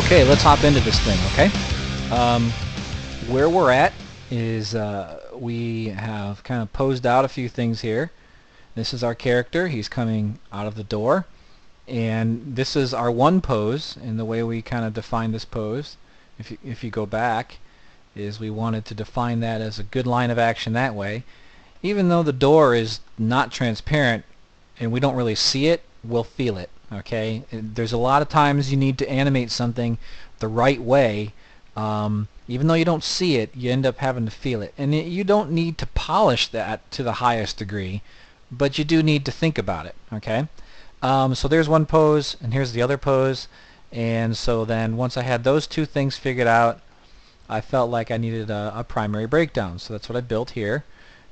Okay, let's hop into this thing, okay? Where we're at is we have kind of posed out a few things here. This is our character. He's coming out of the door. And this is our one pose, and the way we kind of define this pose, if you go back, is we wanted to define that as a good line of action that way. Even though the door is not transparent and we don't really see it, we'll feel it. Okay, there's a lot of times you need to animate something the right way. Even though you don't see it, you end up having to feel it, and you don't need to polish that to the highest degree, but you do need to think about it. Okay, so there's one pose and here's the other pose, and so then once I had those two things figured out, I felt like I needed a primary breakdown, so that's what I built here.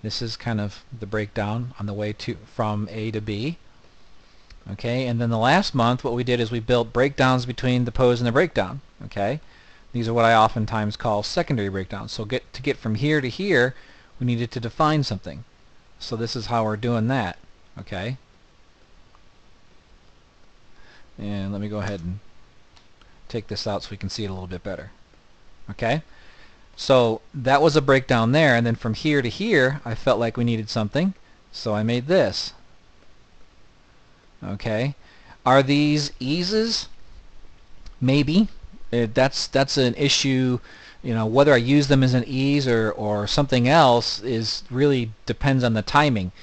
This is kind of the breakdown on the way from A to B. Okay, and then the last month what we did is we built breakdowns between the pose and the breakdown. Okay, these are what I oftentimes call secondary breakdowns. So to get from here to here, we needed to define something. So this is how we're doing that. Okay, and let me go ahead and take this out so we can see it a little bit better. Okay, so that was a breakdown there, and then from here to here I felt like we needed something, so I made this. Okay, are these eases? Maybe. That's an issue. You know, whether I use them as an ease or something else is really depends on the timing.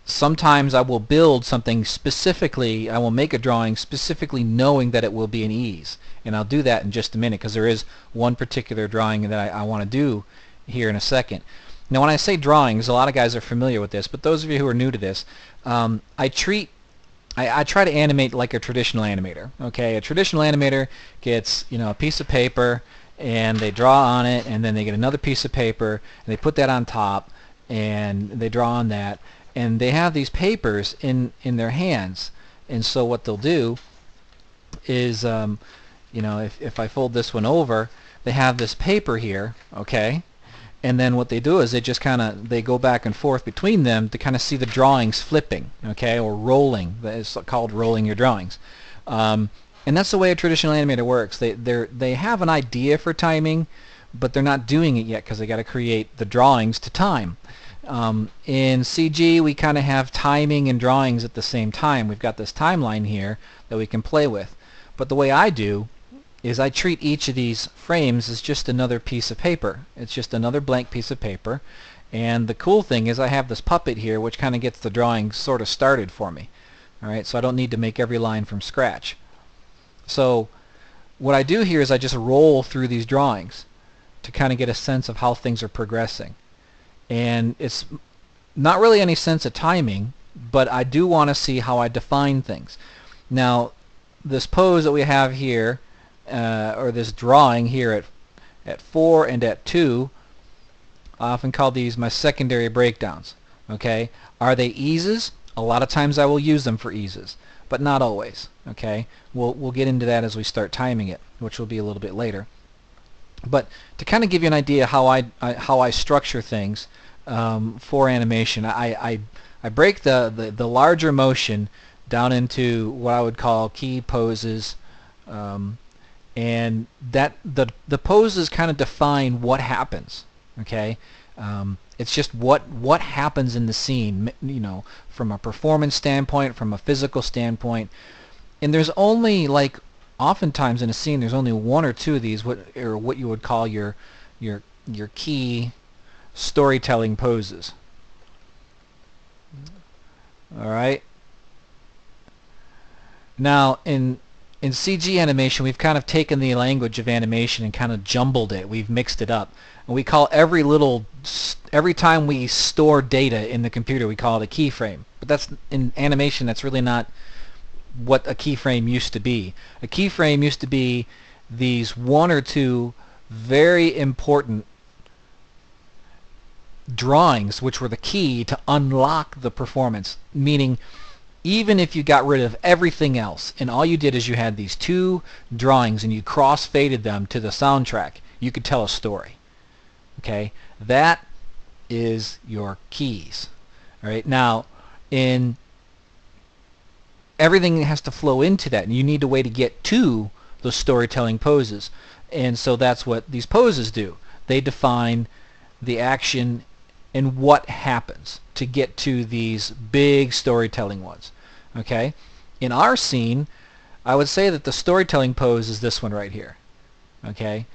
Sometimes I will build something specifically, I will make a drawing specifically knowing that it will be an ease, and I'll do that in just a minute because there is one particular drawing that I want to do here in a second. Now when I say drawings, a lot of guys are familiar with this, but those of you who are new to this, I try to animate like a traditional animator. Okay, a traditional animator gets, you know, a piece of paper and they draw on it, and then they get another piece of paper and they put that on top and they draw on that, and they have these papers in their hands. And so what they'll do is, you know, if I fold this one over, they have this paper here, okay, and then what they do is they just kind of they go back and forth between them to kind of see the drawings flipping, okay, or rolling. It's called rolling your drawings, and that's the way a traditional animator works. They have an idea for timing, but they're not doing it yet because they got to create the drawings to time. In CG we kind of have timing and drawings at the same time. We've got this timeline here that we can play with, but the way I do is I treat each of these frames as just another piece of paper. It's just another blank piece of paper, and the cool thing is I have this puppet here which kind of gets the drawing sort of started for me. Alright, so I don't need to make every line from scratch. So what I do here is I just roll through these drawings to kind of get a sense of how things are progressing. And it's not really any sense of timing, but I do want to see how I define things. Now this pose that we have here, or this drawing here at 4 and at 2, I often call these my secondary breakdowns. Okay, are they eases? A lot of times I will use them for eases, but not always. Okay, we'll get into that as we start timing it, which will be a little bit later. But to kind of give you an idea how I structure things for animation, I break the larger motion down into what I would call key poses, and that the poses kind of define what happens. Okay, it's just what happens in the scene, you know, from a performance standpoint, from a physical standpoint. And there's only, like, oftentimes in a scene there's only one or two of these, what you would call your key storytelling poses. All right, now in CG animation we've kind of taken the language of animation and kind of jumbled it. We've mixed it up, and we call every time we store data in the computer we call it a keyframe. But that's, in animation, that's really not what a keyframe used to be. A keyframe used to be these one or two very important drawings which were the key to unlock the performance, meaning even if you got rid of everything else and all you did is you had these two drawings and you cross-faded them to the soundtrack, you could tell a story. Okay, that is your keys. All right, now in everything has to flow into that, and you need a way to get to those storytelling poses. And so that's what these poses do. They define the action and what happens to get to these big storytelling ones. Okay? In our scene, I would say that the storytelling pose is this one right here. Okay?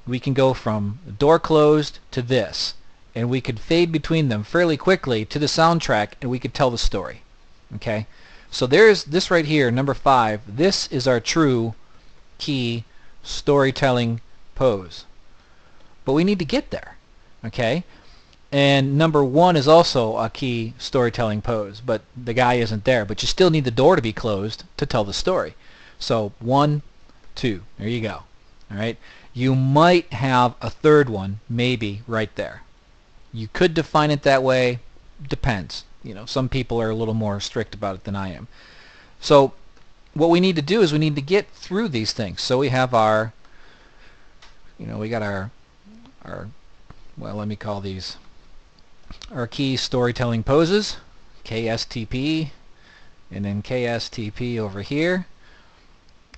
We can go from the door closed to this, and we could fade between them fairly quickly to the soundtrack, and we could tell the story. Okay? So there's this right here, number 5. This is our true key storytelling pose. But we need to get there. Okay? And number 1 is also a key storytelling pose, but the guy isn't there. But you still need the door to be closed to tell the story. So 1, 2. There you go. All right? You might have a third one, maybe, right there. You could define it that way. Depends. You know, some people are a little more strict about it than I am. So what we need to do is we need to get through these things. So we have our, we got our, well, let me call these our key storytelling poses, KSTP, and then KSTP over here.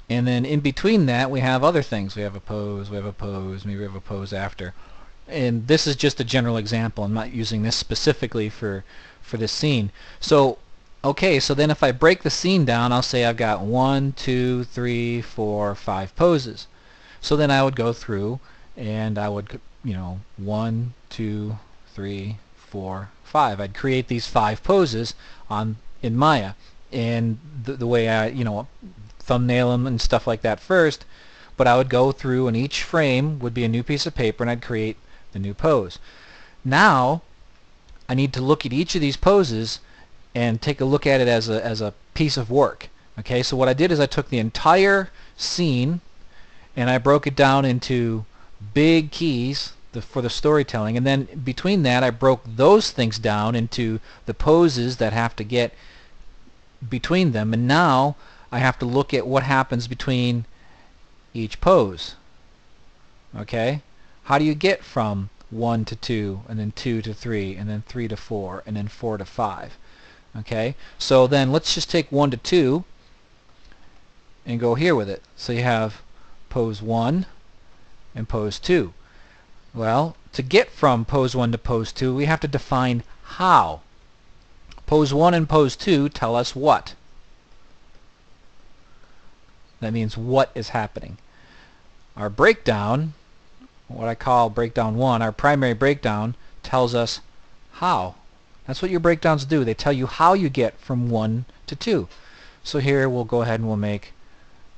And then in between that we have other things. We have a pose, maybe we have a pose after. And this is just a general example. I'm not using this specifically for this scene. So, okay, so then if I break the scene down, I'll say I've got 1, 2, 3, 4, 5 poses. So then I would go through and I would, 1, 2, 3, 4, 5. I'd create these 5 poses in Maya. And the way I, thumbnail them and stuff like that first, but I would go through and each frame would be a new piece of paper and I'd create the new pose. Now I need to look at each of these poses and take a look at it as a piece of work. Okay, so what I did is I took the entire scene and I broke it down into big keys for the storytelling, and then between that I broke those things down into the poses that have to get between them, and now I have to look at what happens between each pose. Okay? How do you get from 1 to 2, and then 2 to 3, and then 3 to 4, and then 4 to 5? Okay? So then let's just take 1 to 2 and go here with it. So you have pose 1 and pose 2. Well, to get from pose 1 to pose 2, we have to define how. Pose 1 and pose 2 tell us what. That means what is happening. Our breakdown, what I call breakdown 1, our primary breakdown, tells us how. That's what your breakdowns do. They tell you how you get from 1 to 2. So here we'll go ahead and we'll make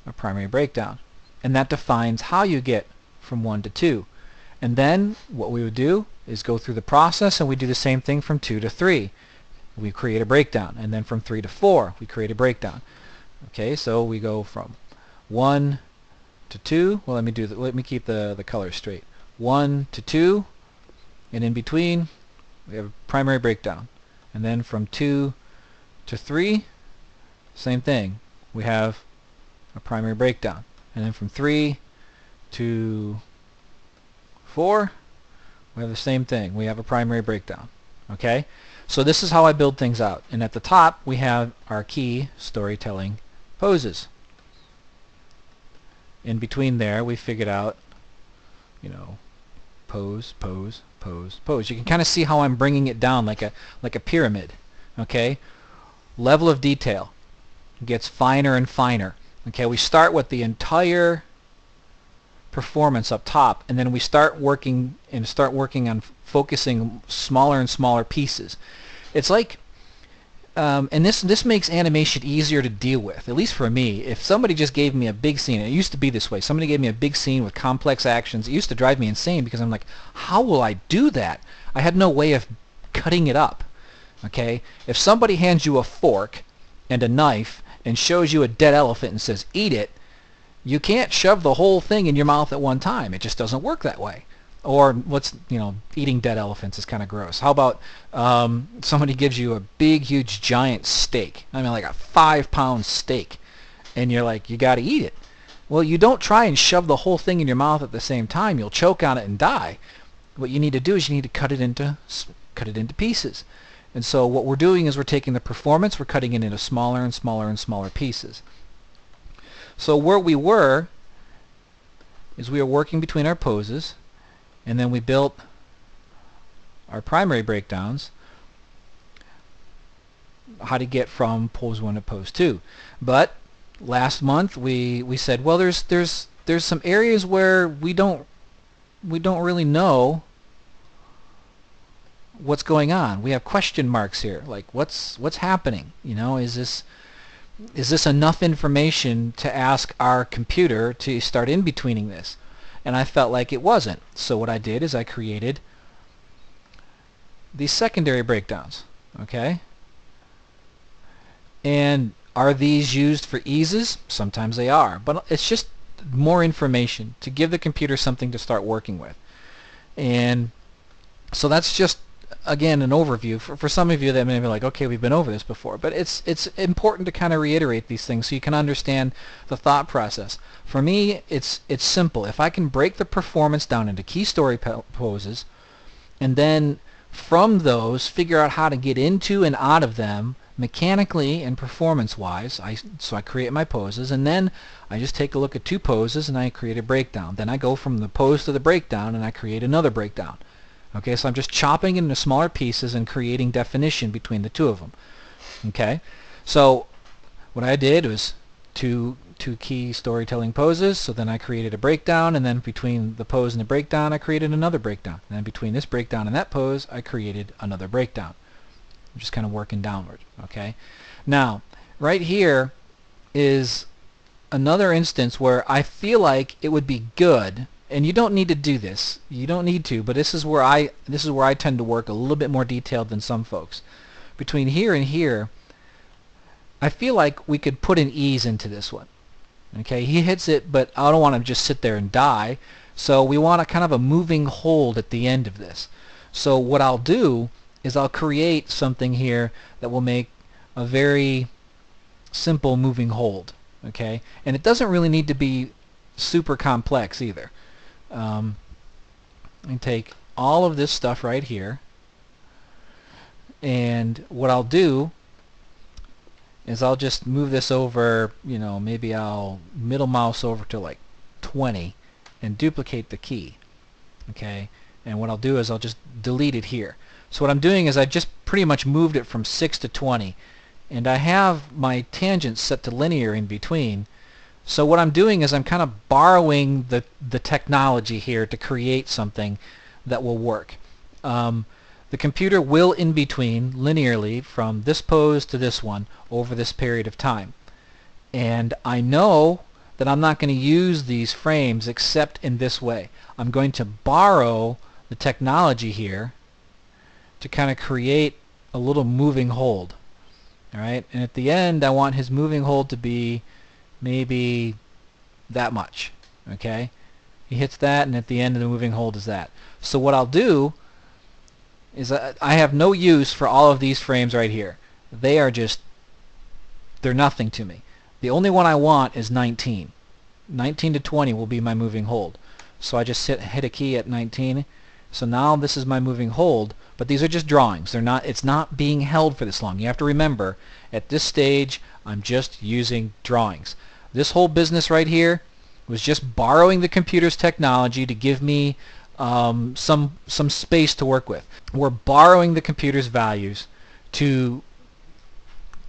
a primary breakdown. And that defines how you get from 1 to 2. And then what we would do is go through the process and we do the same thing from 2 to 3. We create a breakdown. And then from 3 to 4 we create a breakdown. Okay, so we go from 1 to 2. Well, let me keep the colors straight. 1 to 2, and in between we have a primary breakdown. And then from 2 to 3, same thing. We have a primary breakdown. And then from 3 to 4, we have the same thing. We have a primary breakdown. Okay? So this is how I build things out. And at the top we have our key storytelling poses. In between there we figured out, pose, pose, pose, pose. You can kind of see how I'm bringing it down like a pyramid. Okay? Level of detail gets finer and finer. Okay, we start with the entire performance up top, and then we start working on focusing smaller and smaller pieces. It's like and this makes animation easier to deal with, at least for me. If somebody just gave me a big scene, and it used to be this way, somebody gave me a big scene with complex actions, it used to drive me insane because I'm like, how will I do that? I had no way of cutting it up. Okay? If somebody hands you a fork and a knife and shows you a dead elephant and says, eat it, you can't shove the whole thing in your mouth at one time. It just doesn't work that way. Or eating dead elephants is kind of gross. How about somebody gives you a big, huge, giant steak? I mean, like a 5-pound steak. And you're like, you got to eat it. Well, you don't try and shove the whole thing in your mouth at the same time. You'll choke on it and die. What you need to do is you need to cut it into pieces. And so what we're doing is we're taking the performance, we're cutting it into smaller and smaller and smaller pieces. So where we were is we were working between our poses, and then we built our primary breakdowns, how to get from pose 1 to pose 2. But last month we said, well, there's some areas where we don't really know what's going on. We have question marks here, like what's happening? You know, is this enough information to ask our computer to start in-betweening this? And I felt like it wasn't. So what I did is I created these secondary breakdowns. Okay? And are these used for eases? Sometimes they are, but it's just more information to give the computer something to start working with. And so that's just, again, an overview. For some of you that may be like, okay, we've been over this before, but it's important to kind of reiterate these things so you can understand the thought process. For me, it's simple. If I can break the performance down into key story poses, and then from those figure out how to get into and out of them mechanically and performance-wise, so I create my poses, and then I just take a look at 2 poses and I create a breakdown. Then I go from the pose to the breakdown and I create another breakdown. Okay, so I'm just chopping it into smaller pieces and creating definition between the 2 of them. Okay, so what I did was two key storytelling poses, so then I created a breakdown, and then between the pose and the breakdown I created another breakdown, and then between this breakdown and that pose I created another breakdown. I'm just kind of working downward. Okay, now right here is another instance where I feel like it would be good, and you don't need to do this, you don't need to, but this is where I tend to work a little bit more detailed than some folks. Between here and here, I feel like we could put an ease into this one. Okay, he hits it, but I don't want to just sit there and die, so we want a kind of a moving hold at the end of this. So what I'll do is I'll create something here that will make a very simple moving hold. Okay, and it doesn't really need to be super complex either. I take all of this stuff right here, and what I'll do is I'll just move this over, you know, maybe I'll middle mouse over to like 20 and duplicate the key. Okay, and what I'll do is I'll just delete it here. So what I'm doing is I just pretty much moved it from 6 to 20, and I have my tangents set to linear in between. So what I'm doing is I'm kind of borrowing the technology here to create something that will work. The computer will in between linearly from this pose to this one over this period of time. And I know that I'm not going to use these frames except in this way. I'm going to borrow the technology here to kind of create a little moving hold. Alright, and at the end I want his moving hold to be maybe that much. Okay, he hits that, and at the end of the moving hold is that. So what I'll do is I have no use for all of these frames right here. They are just, they're nothing to me. The only one I want is 19. 19 to 20 will be my moving hold. So I just hit a key at 19. So now this is my moving hold, but these are just drawings. They're not, it's not being held for this long. You have to remember, at this stage I'm just using drawings. This whole business right here was just borrowing the computer's technology to give me some space to work with. We're borrowing the computer's values to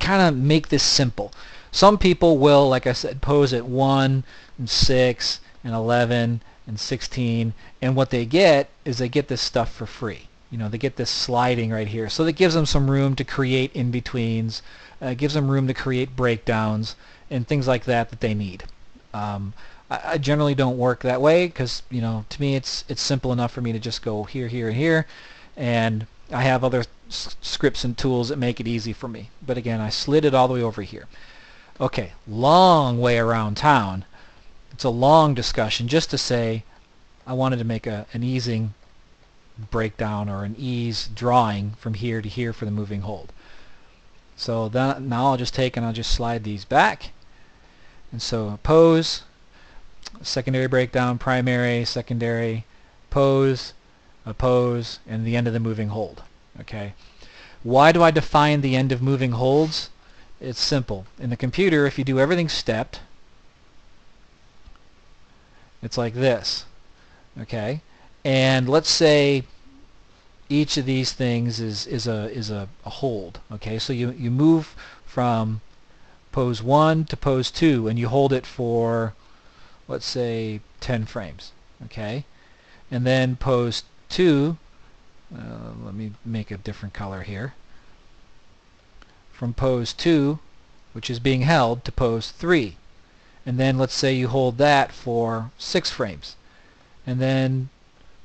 kind of make this simple. Some people will, like I said, pose at 1 and 6 and 11 and 16, and what they get is they get this stuff for free. You know, they get this sliding right here. So that gives them some room to create in-betweens, gives them room to create breakdowns and things like that that they need. I generally don't work that way because, you know, to me it's simple enough for me to just go here, here, and here, and I have other scripts and tools that make it easy for me. But again, I slid it all the way over here. Okay, long way around town. It's a long discussion just to say I wanted to make an easing breakdown or an ease drawing from here to here for the moving hold. So then, now I'll just take and I'll just slide these back. And so pose, secondary breakdown, primary, secondary, pose, a pose, and the end of the moving hold. Okay. Why do I define the end of moving holds? It's simple. In the computer, if you do everything stepped, it's like this. Okay? And let's say each of these things is a hold. Okay? So you move from pose 1 to pose 2 and you hold it for, let's say, 10 frames. Okay? And then pose 2, let me make a different color here. From pose 2, which is being held, to pose 3. And then let's say you hold that for 6 frames. And then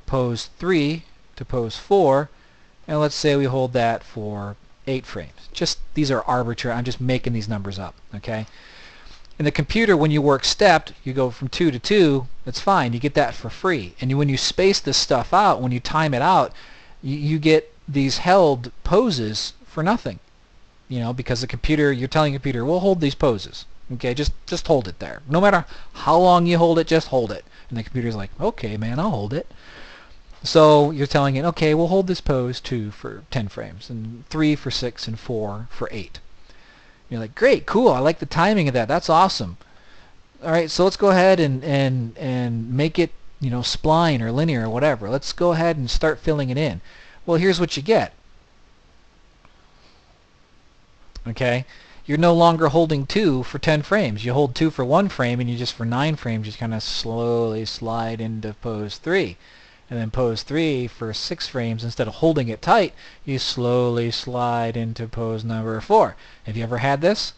pose 3 to pose 4, and let's say we hold that for 8 frames. Just, these are arbitrary, I'm just making these numbers up, okay? In the computer, when you work stepped, you go from 2 to 2, that's fine, you get that for free. And when you space this stuff out, when you time it out, you get these held poses for nothing. You know, because the computer, you're telling the computer, we'll hold these poses. Okay, just hold it there. No matter how long you hold it, just hold it. And the computer's like, okay, man, I'll hold it. So you're telling it, okay, we'll hold this pose 2 for 10 frames, and 3 for 6, and 4 for 8. You're like, great, cool, I like the timing of that. That's awesome. All right, so let's go ahead and make it, you know, spline or linear or whatever. Let's go ahead and start filling it in. Well, here's what you get. Okay, you're no longer holding 2 for 10 frames. You hold 2 for 1 frame, and you just for 9 frames just kind of slowly slide into pose 3. And then pose 3 for 6 frames, instead of holding it tight, you slowly slide into pose number 4. Have you ever had this?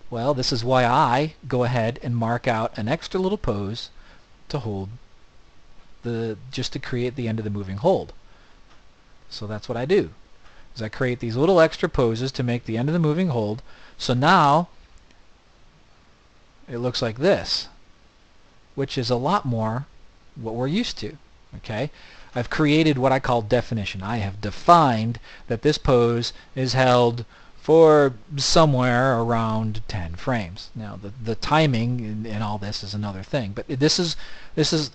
Well, this is why I go ahead and mark out an extra little pose to hold just to create the end of the moving hold. So that's what I do. Is I create these little extra poses to make the end of the moving hold. So now it looks like this, which is a lot more what we're used to. Okay, I've created what I call definition. I have defined that this pose is held for somewhere around 10 frames. Now the timing and all this is another thing, but this is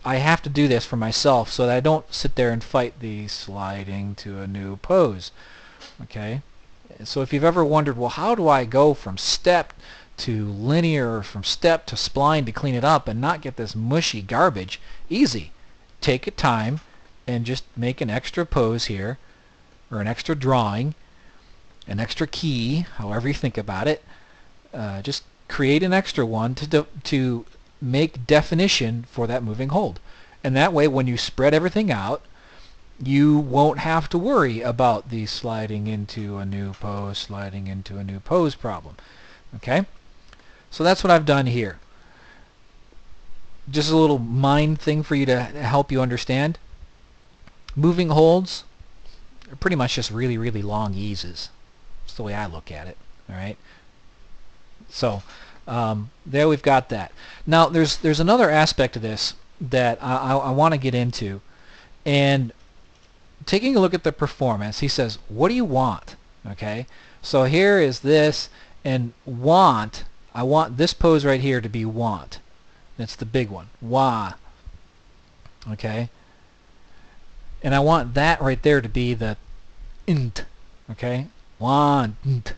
I have to do this for myself so that I don't sit there and fight the sliding to a new pose. Okay, so if you've ever wondered, well, how do I go from step to linear or from step to spline to clean it up and not get this mushy garbage? Easy. Take a time and just make an extra pose here, or an extra drawing, an extra key, however you think about it. Just create an extra one to make definition for that moving hold. And that way, when you spread everything out, you won't have to worry about the sliding into a new pose problem. Okay? So that's what I've done here. Just a little mind thing for you to help you understand. Moving holds are pretty much just really, really long eases. That's the way I look at it. All right? So there we've got that. Now there's another aspect of this that I want to get into. And taking a look at the performance, he says, what do you want? Okay, so here is this, and want, I want this pose right here to be want. That's the big one, wa. Okay, and I want that right there to be the int. Okay, want.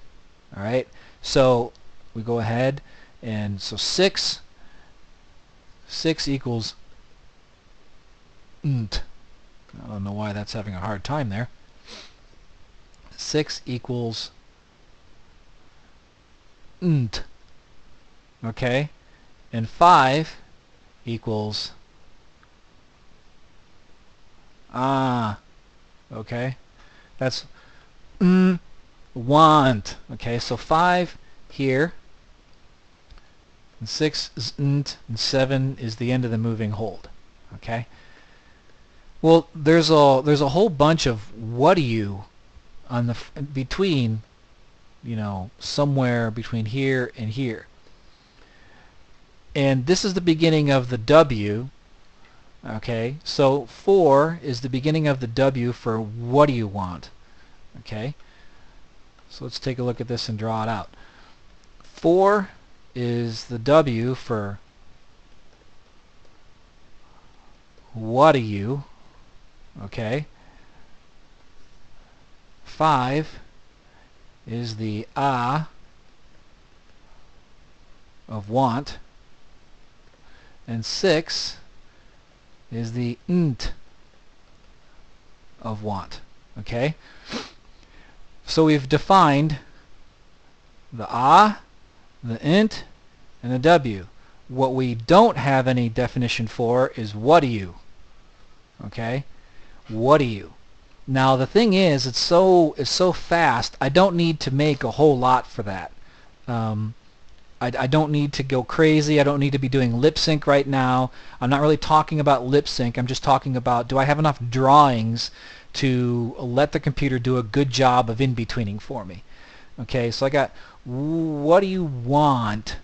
All right, so we go ahead, and so 6 equals int. I don't know why that's having a hard time there. 6 equals nt. Okay? And 5 equals okay? That's want. Okay, so 5 here, and 6 is nt, and 7 is the end of the moving hold. Okay? Well, there's a whole bunch of what do you on the between, you know, somewhere between here and here. And this is the beginning of the W. Okay, so 4 is the beginning of the W for what do you want. Okay, so let's take a look at this and draw it out. 4 is the W for what do you. Okay, 5 is the a of want, and 6 is the nt of want. Okay? So we've defined the a, the int, and the w. What we don't have any definition for is what do you. Okay? What do you? Now the thing is, it's so fast, I don't need to make a whole lot for that. I don't need to go crazy. I don't need to be doing lip sync right now. I'm not really talking about lip sync. I'm just talking about, do I have enough drawings to let the computer do a good job of in-betweening for me? Okay, so I got, what do you want?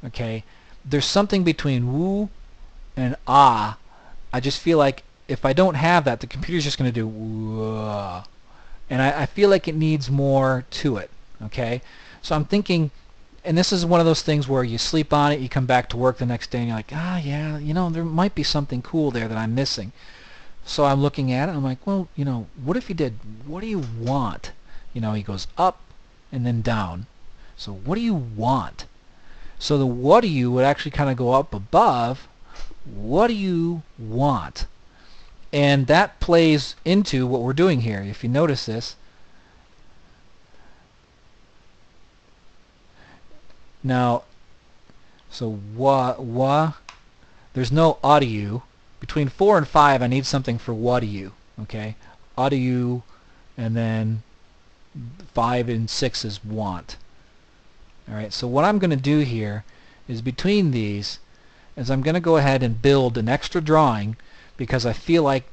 Okay, there's something between woo and ah. I just feel like if I don't have that, the computer's just going to do woo. And I feel like it needs more to it. Okay, so I'm thinking, and this is one of those things where you sleep on it, you come back to work the next day, and you're like, ah, yeah, you know, there might be something cool there that I'm missing. So I'm looking at it, and I'm like, well, you know, what if he did, what do you want? You know, he goes up and then down. So what do you want? So the what do you would actually kind of go up above, what do you want? And that plays into what we're doing here. If you notice this, now, so there's no audio. Between 4 and 5, I need something for what do you, okay? Audio, and then 5 and 6 is want. All right, so what I'm going to do here is between these is I'm going to go ahead and build an extra drawing because I feel like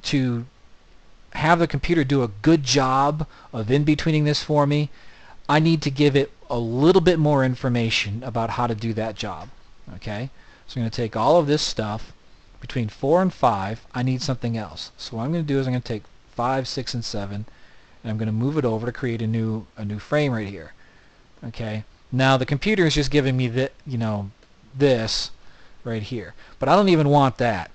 to have the computer do a good job of in-betweening this for me, I need to give it a little bit more information about how to do that job. Okay, so I'm going to take all of this stuff between 4 and 5. I need something else. So what I'm going to do is I'm going to take 5, 6, and 7, and I'm going to move it over to create a new frame right here. Okay, now the computer is just giving me this right here, but I don't even want that.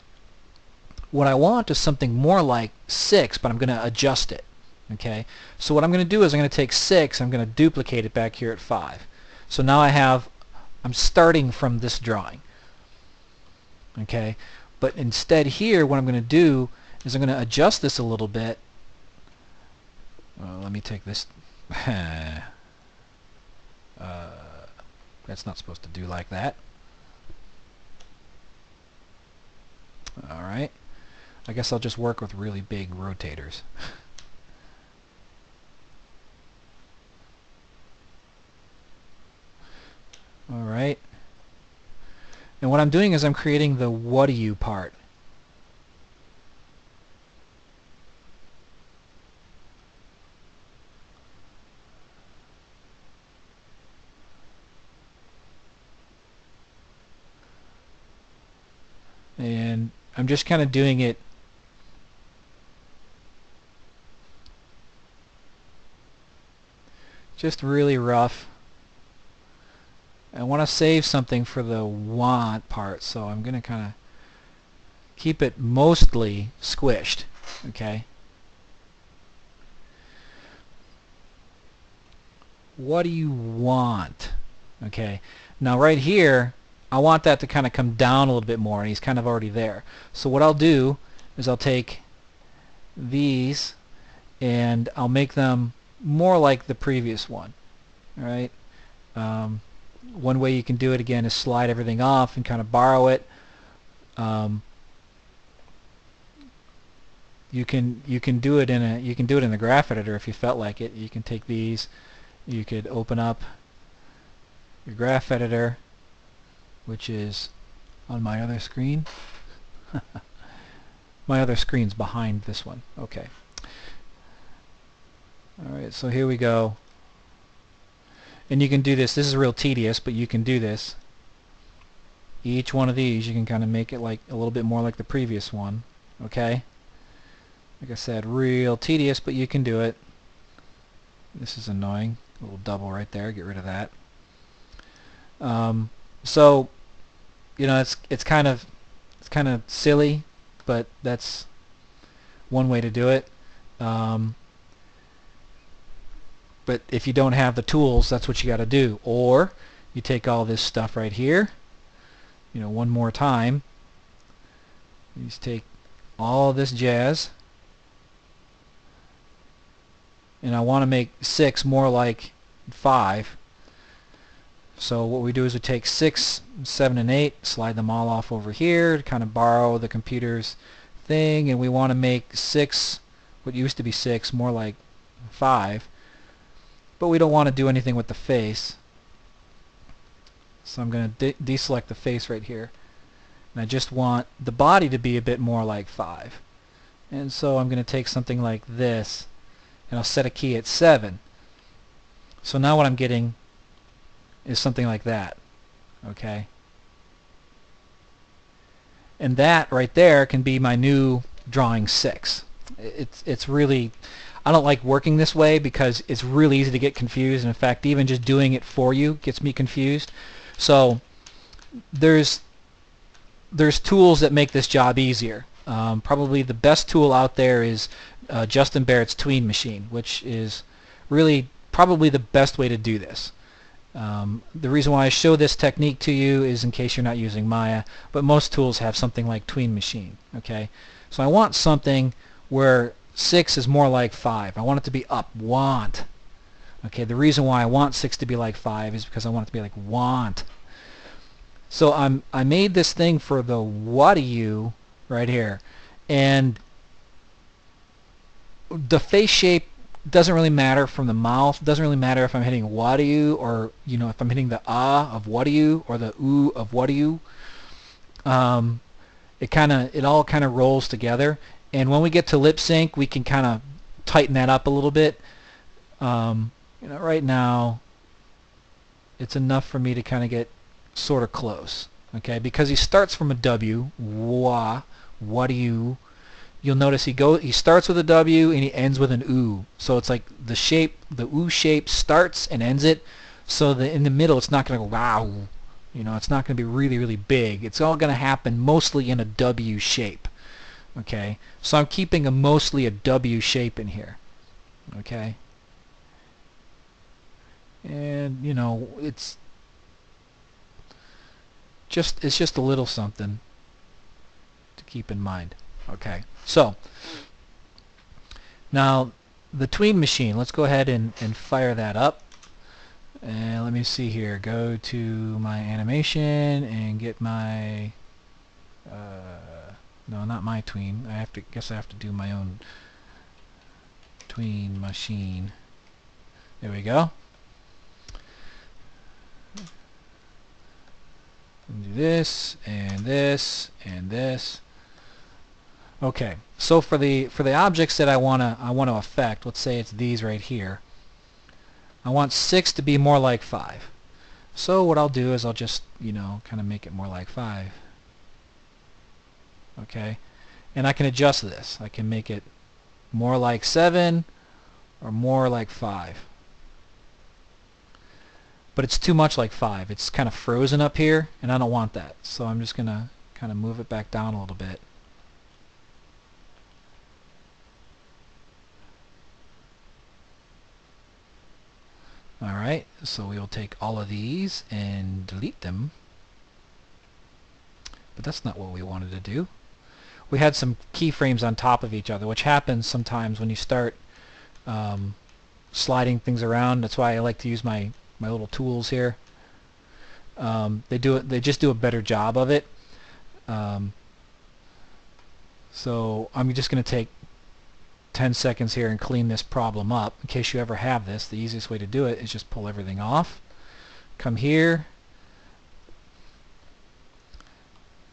What I want is something more like 6, but I'm going to adjust it. Okay, so what I'm going to do is I'm going to take 6, I'm going to duplicate it back here at 5. So now I'm starting from this drawing. Okay, but instead here what I'm going to do is I'm going to adjust this a little bit. Let me take this. That's not supposed to do like that. Alright, I guess I'll just work with really big rotators. Alright, and what I'm doing is I'm creating the what do you part. And I'm just kind of doing it just really rough. I want to save something for the want part, so I'm going to kind of keep it mostly squished. Okay. What do you want? Okay. Now right here, I want that to kind of come down a little bit more, and he's kind of already there. So what I'll do is I'll take these and I'll make them more like the previous one. All right. One way you can do it again is slide everything off and kind of borrow it. You can do it in the graph editor if you felt like it. You can take these. You could open up your graph editor, which is on my other screen. My other screen's behind this one. Okay. Alright, so here we go. And you can do this. This is real tedious, but you can do this. Each one of these, you can kind of make it like a little bit more like the previous one. Okay? Like I said, real tedious, but you can do it. This is annoying. A little double right there. Get rid of that. So, you know, it's kind of silly, but that's one way to do it. But if you don't have the tools, that's what you got to do. Or you take all this stuff right here, one more time. You just take all this jazz, and I want to make 6 more like 5. So what we do is we take 6, 7, and 8, slide them all off over here to kind of borrow the computer's thing, and we want to make 6, what used to be 6, more like 5. But we don't want to do anything with the face. So I'm going to deselect the face right here. And I just want the body to be a bit more like 5. And so I'm going to take something like this, and I'll set a key at 7. So now what I'm getting is something like that. Okay? And that right there can be my new drawing 6. It's really, I don't like working this way because it's really easy to get confused, and in fact even just doing it for you gets me confused. So there's tools that make this job easier. Probably the best tool out there is Justin Barrett's Tween Machine, which is really probably the best way to do this. The reason why I show this technique to you is in case you're not using Maya, but most tools have something like Tween Machine. Okay, so I want something where 6 is more like 5. I want it to be up. Want. Okay, the reason why I want 6 to be like 5 is because I want it to be like want. So I made this thing for the what do you right here, and the face shape doesn't really matter from the mouth. Doesn't really matter if I'm hitting what do you, or if I'm hitting the ah of what do you or the ooh of what do you. It all kind of rolls together, and when we get to lip sync, we can kind of tighten that up a little bit. Right now it's enough for me to kind of get sort of close. Okay, because he starts from a W, wah, what do you. You'll notice he starts with a W and he ends with an ooh. So it's like the ooh shape starts and ends it. So in the middle, it's not going to go wow. It's not going to be really, really big. It's all going to happen mostly in a W shape. Okay, so I'm keeping mostly a W shape in here. Okay, and it's just a little something to keep in mind. Okay, so now the Tween Machine, let's go ahead and fire that up. And let me see here, go to my animation and get my no, not my Tween. Guess I have to do my own Tween Machine. There we go. And do this and this and this. Okay, so for the objects that I wanna affect, let's say it's these right here. I want 6 to be more like 5. So what I'll do is I'll just kind of make it more like 5. Okay, and I can adjust this. I can make it more like 7 or more like 5. But it's too much like 5. It's kind of frozen up here, and I don't want that. So I'm just gonna kind of move it back down a little bit. Alright, so we will take all of these and delete them. But that's not what we wanted to do. We had some keyframes on top of each other, which happens sometimes when you start sliding things around. That's why I like to use my little tools here. They just do a better job of it. So I'm just going to take 10 seconds here and clean this problem up. In case you ever have this, the easiest way to do it is just pull everything off. Come here.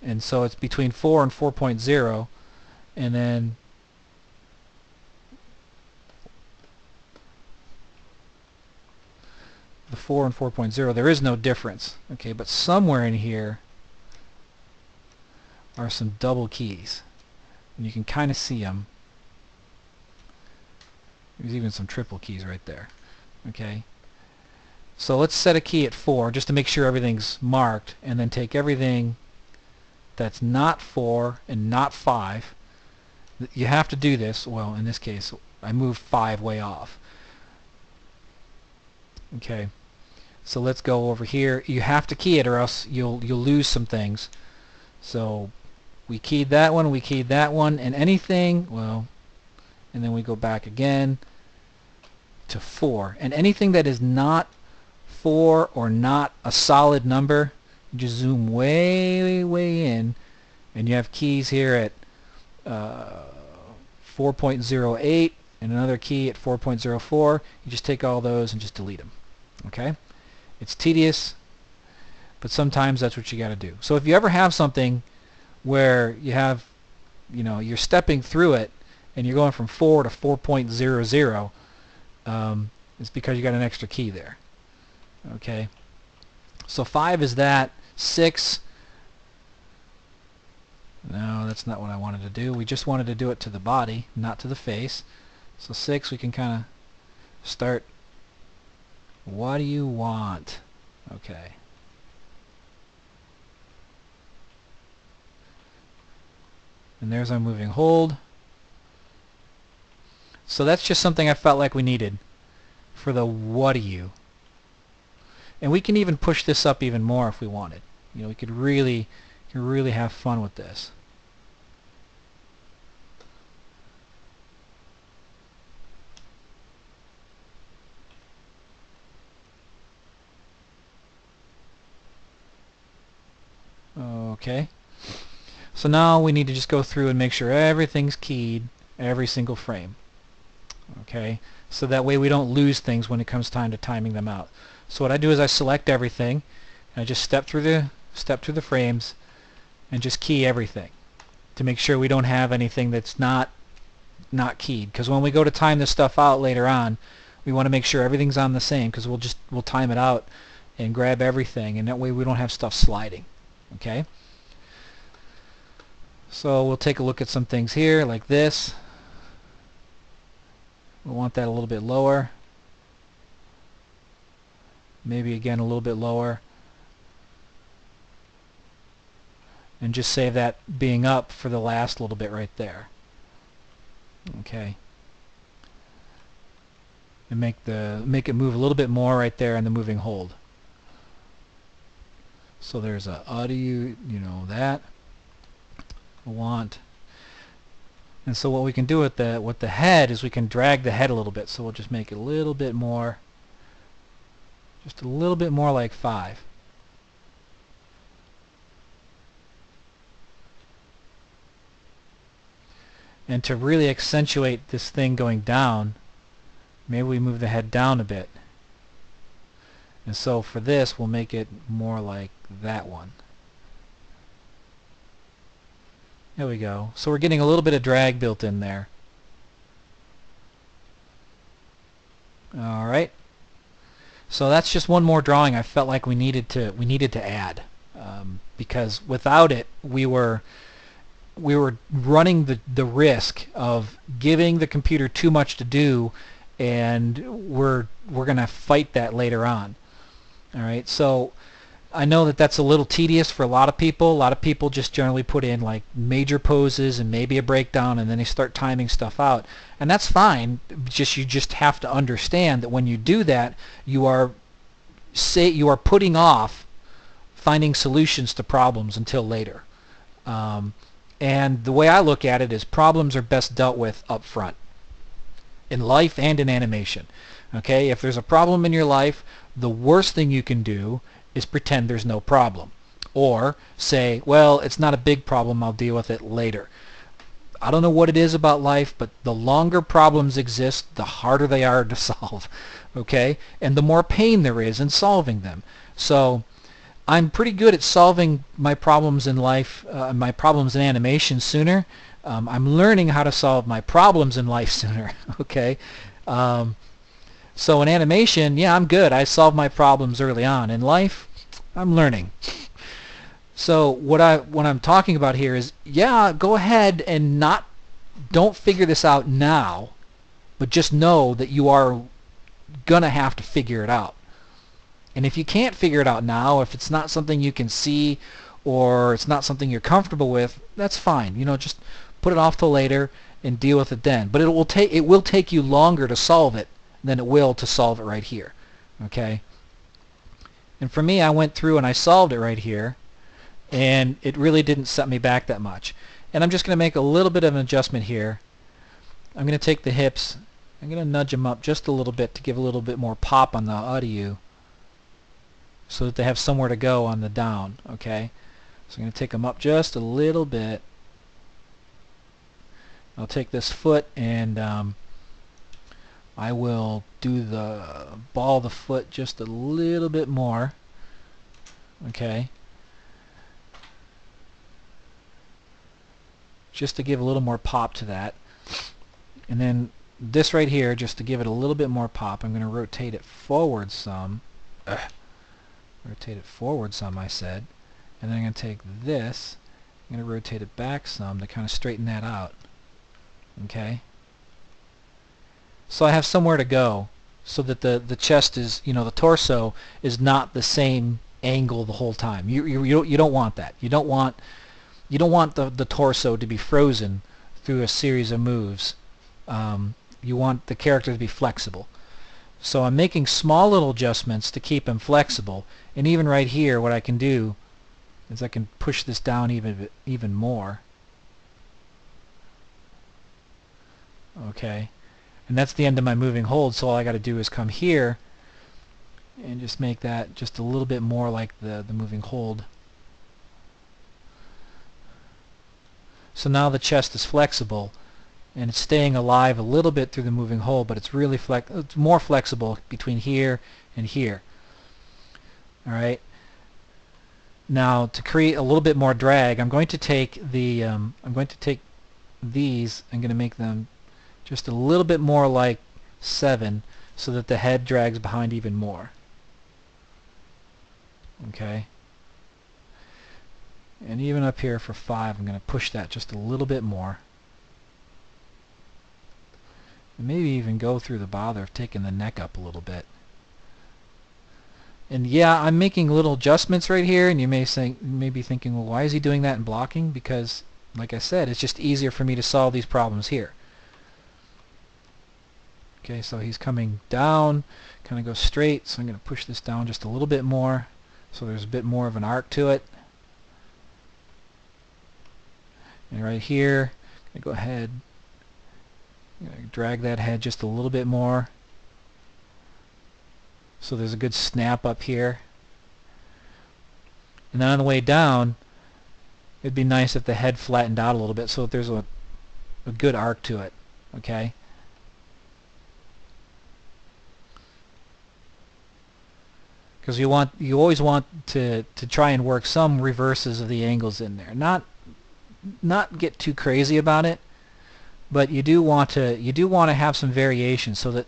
And so it's between 4 and 4.0, and then the 4 and 4.0, there is no difference. Okay, but somewhere in here are some double keys, and you can kind of see them. There's even some triple keys right there. Okay, so let's set a key at 4 just to make sure everything's marked, and then take everything that's not 4 and not 5. You have to do this. Well, in this case I moved 5 way off. Okay, so let's go over here. You have to key it or else you'll lose some things. So we keyed that one, and anything, well, and then we go back again to 4. And anything that is not 4 or not a solid number, you just zoom way, way in, and you have keys here at 4.08 and another key at 4.04. You just take all those and just delete them. Okay? It's tedious, but sometimes that's what you got to do. So if you ever have something where you have, you're stepping through it and you're going from 4 to 4.00, it's because you got an extra key there. Okay? So 5 is that. 6, no, that's not what I wanted to do. We just wanted to do it to the body, not to the face. So 6, we can kind of start. What do you want? Okay. And there's our moving hold. So that's just something I felt like we needed for the what do you. And we can even push this up even more if we wanted. We could really have fun with this. Okay. So now we need to just go through and make sure everything's keyed, every single frame. Okay. So that way we don't lose things when it comes time to timing them out. So what I do is I select everything, and I just step through the frames, and just key everything to make sure we don't have anything that's not keyed. Because when we go to time this stuff out later on, we want to make sure everything's on the same, because we'll time it out and grab everything, and that way we don't have stuff sliding. Okay. So we'll take a look at some things here like this. We want that a little bit lower. Maybe again a little bit lower. And just save that being up for the last little bit right there. Okay. And make it move a little bit more right there in the moving hold. So there's a audio, that we want. And so what we can do with the head is we can drag the head a little bit. So we'll just make it a little bit more, just a little bit more like 5. And to really accentuate this thing going down, maybe we move the head down a bit. And so for this, we'll make it more like that one. There we go. So we're getting a little bit of drag built in there. All right. So that's just one more drawing I felt like we needed to add, because without it, we were running the risk of giving the computer too much to do, and we're going to fight that later on. All right. So I know that that's a little tedious for a lot of people. A lot of people just generally put in like major poses and maybe a breakdown, and then they start timing stuff out. And that's fine. You just have to understand that when you do that, you are putting off finding solutions to problems until later. And the way I look at it is problems are best dealt with up front, in life and in animation. Okay, if there's a problem in your life, the worst thing you can do is pretend there's no problem, or say, well, it's not a big problem, I'll deal with it later. I don't know what it is about life, but the longer problems exist, the harder they are to solve. Okay, and the more pain there is in solving them. So I'm pretty good at solving my problems in life, my problems in animation sooner. I'm learning how to solve my problems in life sooner. Okay. So in animation, yeah, I'm good. I solve my problems early on. In life, I'm learning. So what I'm talking about here is, yeah, go ahead and don't figure this out now, but just know that you are gonna have to figure it out. And if you can't figure it out now, if it's not something you can see, or it's not something you're comfortable with, that's fine. Just put it off till later and deal with it then. But it will take you longer to solve it than it will to solve it right here. Okay, and for me, I went through and I solved it right here, and it really didn't set me back that much. And I'm just going to make a little bit of an adjustment here. I'm going to take the hips, I'm going to nudge them up just a little bit to give a little bit more pop on the audio so that they have somewhere to go on the down. Okay, so I'm going to take them up just a little bit. I'll take this foot and I will do the ball of the foot just a little bit more. Okay, just to give a little more pop to that. And then this right here, just to give it a little bit more pop, I'm going to rotate it forward some. Rotate it forward some, I said. And then I'm going to take this, I'm going to rotate it back some to kind of straighten that out. Okay? So I have somewhere to go so that the chest is, the torso is not the same angle the whole time. You don't want that. You don't want the torso to be frozen through a series of moves. You want the character to be flexible. So I'm making small little adjustments to keep him flexible. And even right here, what I can do is I can push this down even more. Okay, and that's the end of my moving hold. So all I got to do is come here and just make that just a little bit more like the moving hold. So now the chest is flexible, and it's staying alive a little bit through the moving hold, but it's really it's more flexible between here and here. All right. Now to create a little bit more drag, I'm going to take these. I'm going to make them just a little bit more like 7, so that the head drags behind even more. Okay. And even up here for 5, I'm going to push that just a little bit more. And maybe even go through the bother of taking the neck up a little bit. And yeah, I'm making little adjustments right here, and you may be thinking, well, why is he doing that in blocking? Because, like I said, it's just easier for me to solve these problems here. Okay, so he's coming down, kind of goes straight, so I'm going to push this down just a little bit more, so there's a bit more of an arc to it. And right here, I'm going to go ahead, I'm going to drag that head just a little bit more, so there's a good snap up here. And then on the way down, it'd be nice if the head flattened out a little bit so that there's a good arc to it. Okay? Because you always want to try and work some reverses of the angles in there. Not get too crazy about it, but you do want to have some variation so that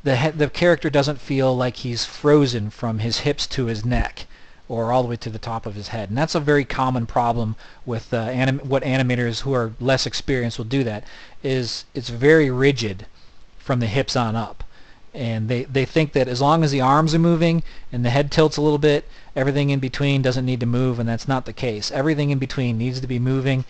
the character doesn't feel like he's frozen from his hips to his neck or all the way to the top of his head. And that's a very common problem with what animators who are less experienced will do. That is, it's very rigid from the hips on up. And they think that as long as the arms are moving and the head tilts a little bit, everything in between doesn't need to move, and that's not the case. Everything in between needs to be moving,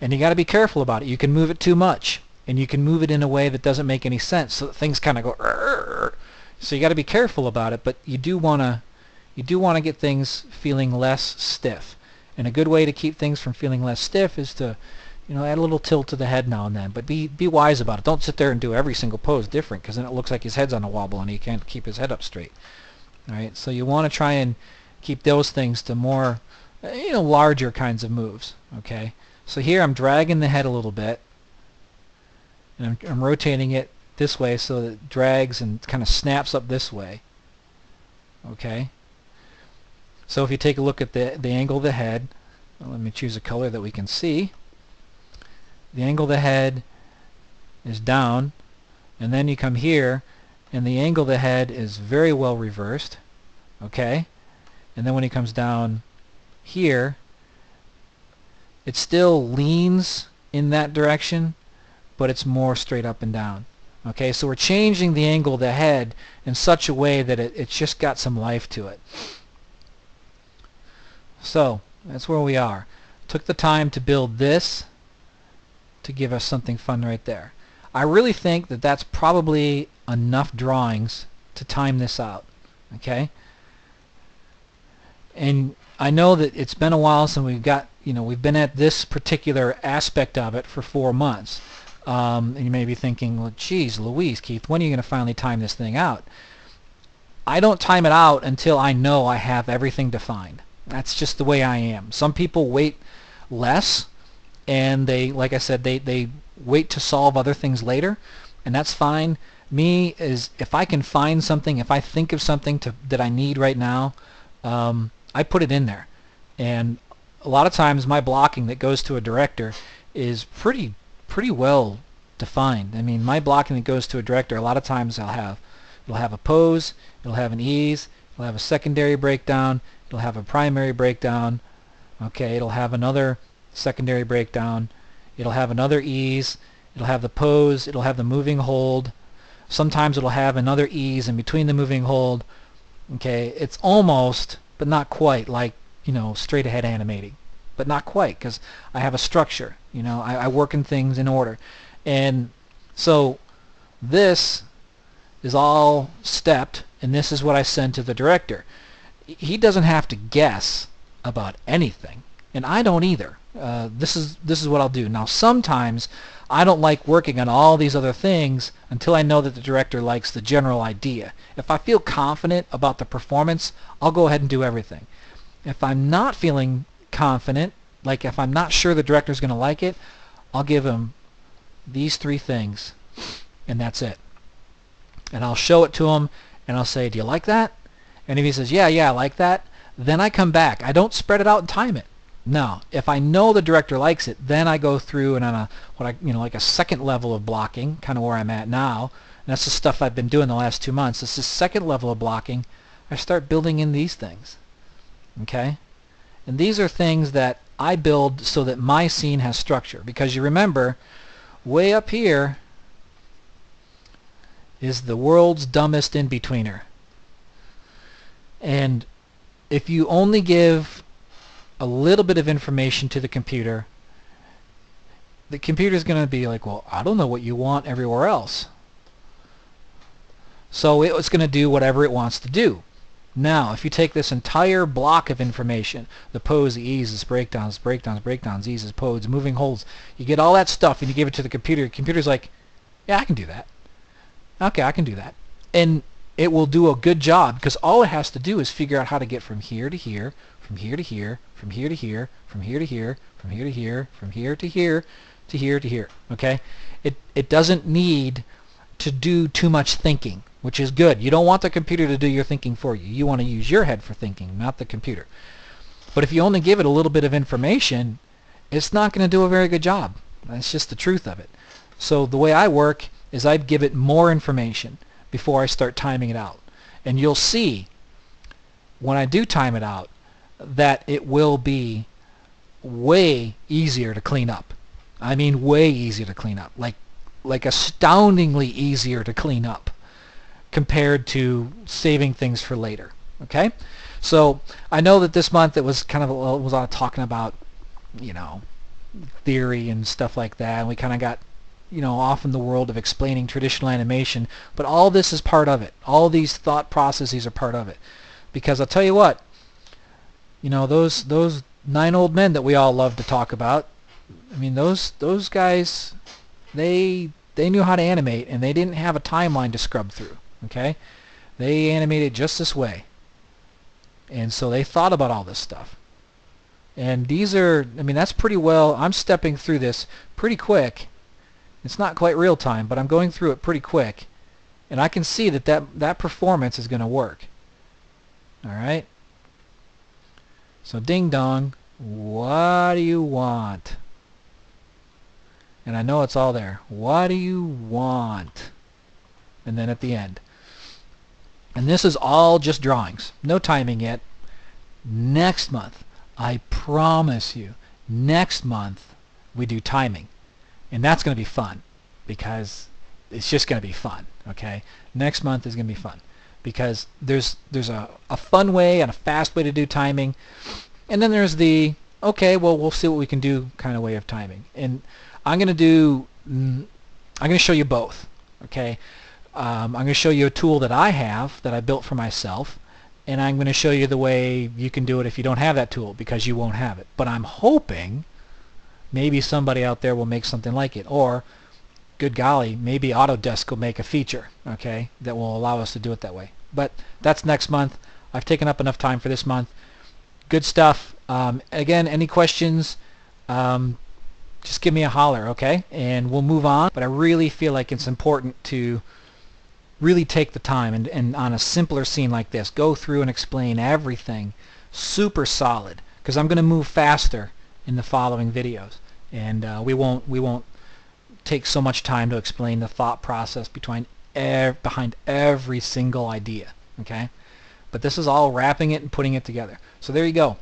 and you got to be careful about it. You can move it too much, and you can move it in a way that doesn't make any sense, so that things kind of go "Rrr." So you got to be careful about it, but you do want to get things feeling less stiff. And a good way to keep things from feeling less stiff is to add a little tilt to the head now and then, but be wise about it. Don't sit there and do every single pose different, because then it looks like his head's on a wobble and he can't keep his head up straight. All right, so you want to try and keep those things to more, larger kinds of moves. Okay, so here I'm dragging the head a little bit, and I'm rotating it this way so that it drags and kind of snaps up this way. Okay, so if you take a look at the angle of the head, let me choose a color that we can see. The angle of the head is down, and then you come here, and the angle of the head is very well reversed. Okay, and then when he comes down here, it still leans in that direction, but it's more straight up and down. Okay, so we're changing the angle of the head in such a way that it's just got some life to it. So that's where we are. Took the time to build this to give us something fun right there. I really think that that's probably enough drawings to time this out. Okay, and I know that it's been a while since we've been at this particular aspect of it for 4 months. And you may be thinking, well, geez, Louise, Keith, when are you going to finally time this thing out? I don't time it out until I know I have everything defined. That's just the way I am. Some people wait less, and they, like I said, they wait to solve other things later, and that's fine. Me is, if I can find something, if I think of something that I need right now, I put it in there. And a lot of times my blocking that goes to a director is pretty well defined. I mean, my blocking that goes to a director, a lot of times it'll have a pose, it'll have an ease, it'll have a secondary breakdown, it'll have a primary breakdown, okay, it'll have another secondary breakdown, it'll have another ease, it'll have the pose, it'll have the moving hold, sometimes it'll have another ease in between the moving hold. Okay, it's almost, but not quite, like, straight ahead animating, but not quite, because I have a structure. I work in things in order. And so this is all stepped, and this is what I send to the director. He doesn't have to guess about anything, and I don't either. This is what I'll do. Now, sometimes I don't like working on all these other things until I know that the director likes the general idea. If I feel confident about the performance, I'll go ahead and do everything. If I'm not feeling confident, like if I'm not sure the director's going to like it, I'll give him these 3 things, and that's it. And I'll show it to him, and I'll say, do you like that? And if he says, yeah, I like that, then I come back. I don't spread it out and time it. No, if I know the director likes it, then I go through and on like a second level of blocking, kind of where I'm at now. And that's the stuff I've been doing the last 2 months. This is second level of blocking. I start building in these things. Okay? And these are things that I build so that my scene has structure. Because you remember, way up here is the world's dumbest in-betweener. And if you only give a little bit of information to the computer's going to be like, well, I don't know what you want everywhere else. So it's going to do whatever it wants to do. Now, if you take this entire block of information, the pose, the eases, breakdowns, eases, poses, moving holds, you get all that stuff and you give it to the computer's like, yeah, I can do that. Okay, I can do that. And it will do a good job, because all it has to do is figure out how to get from here to here, from here to here, from here to here, from here to here, from here to here, from here to here, to here to here. Okay? It doesn't need to do too much thinking, which is good. You don't want the computer to do your thinking for you. You want to use your head for thinking, not the computer. But if you only give it a little bit of information, it's not going to do a very good job. That's just the truth of it. So the way I work is I give it more information before I start timing it out. And you'll see when I do time it out that it will be way easier to clean up. I mean way easier to clean up. Like astoundingly easier to clean up compared to saving things for later. Okay? So I know that this month it was kind of was on talking about, theory and stuff like that, and we kind of got off in the world of explaining traditional animation, but all this is part of it. All these thought processes are part of it. Because I'll tell you what, those 9 old men that we all love to talk about, I mean, those guys, they knew how to animate, and they didn't have a timeline to scrub through. Okay? They animated just this way. And so they thought about all this stuff. And these are, I mean, that's pretty well, I'm stepping through this pretty quick. It's not quite real time, but I'm going through it pretty quick. And I can see that performance is going to work. Alright? So ding dong, what do you want? And I know it's all there. What do you want? And then at the end. And this is all just drawings. No timing yet. Next month, I promise you, next month we do timing. And that's going to be fun, because it's just going to be fun. Okay? Next month is going to be fun, because there's a fun way and a fast way to do timing, and then there's the, okay, well, we'll see what we can do kind of way of timing. And I'm going to show you both. Okay? I'm going to show you a tool that I have that I built for myself, and I'm going to show you the way you can do it if you don't have that tool, because you won't have it. But I'm hoping maybe somebody out there will make something like it, or good golly, maybe Autodesk will make a feature, okay, that will allow us to do it that way. But that's next month. I've taken up enough time for this month. Good stuff. Again, any questions, just give me a holler, okay, and we'll move on. But I really feel like it's important to really take the time and on a simpler scene like this, go through and explain everything super solid, because I'm going to move faster in the following videos, and we won't take so much time to explain the thought process behind every single idea, okay? But this is all wrapping it and putting it together. So there you go.